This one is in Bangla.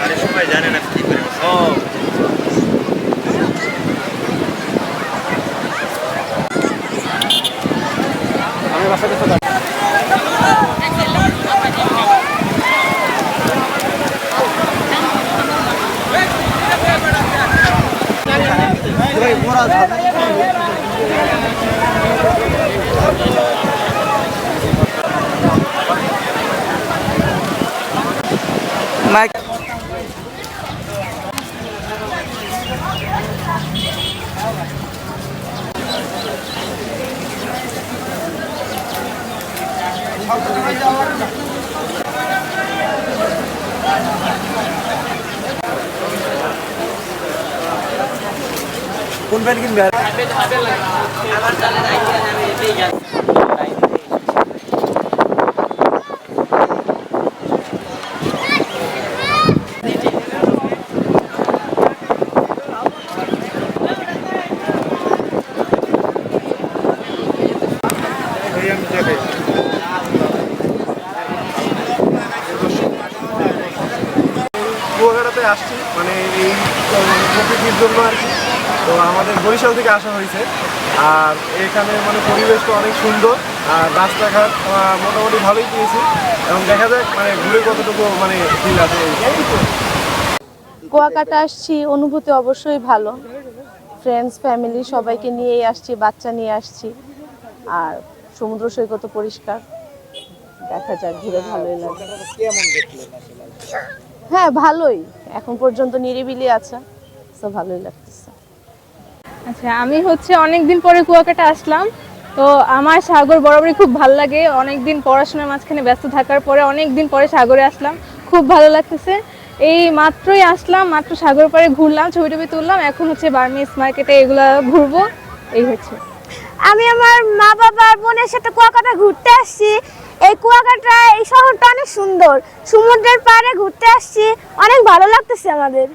আরে সবাই জানে না কি করে আমি বাসাতে তো কোন ব্যান্ড কিনবে? কুয়াকাটাতে আসছি মানে এই প্রকৃতির জন্য আর কি। তো আমাদের বরিশাল থেকে আসা হয়েছে, আর এখানে মানে পরিবেশটা অনেক সুন্দর, আর রাস্তাঘাট মোটামুটি ভালোই পেয়েছি, এবং দেখা যাক মানে ঘুরে কতটুকু মানে ফিল আছে। কুয়াকাটা আসছি, অনুভূতি অবশ্যই ভালো। ফ্রেন্ডস ফ্যামিলি সবাইকে নিয়েই আসছি, বাচ্চা নিয়ে আসছি, আর সমুদ্র সৈকত পরিষ্কার, দেখা যাক ঘুরে ভালোই লাগে। হ্যাঁ ভালোই, এখন পর্যন্ত নিরিবিলি আছে, তো ভালোই লাগতেছে। আচ্ছা, আমি অনেকদিন পরে কুয়াকাটা আসলাম। তো আমার সাগর বরাবরই খুব ভালো লাগে। অনেকদিন পড়াশোনার মাঝখানে ব্যস্ত থাকার পরে অনেকদিন পরে সাগরে আসলাম, খুব ভালো লাগতেছে। এই মাত্রই আসলাম, মাত্র সাগর পাড়ে ঘুরলাম, ছবি টবি তুললাম, এখন বার্মিজ মার্কেটে এগুলা ঘুরবো, এই হচ্ছে। আমি আমার মা বাবার বোনের সাথে কুয়াকাটা ঘুরতে আসছি। এই কুয়াকাটা এই শহরটা অনেক সুন্দর, সমুদ্রের পাড়ে ঘুরতে আসছি, অনেক ভালো লাগতেছে আমাদের।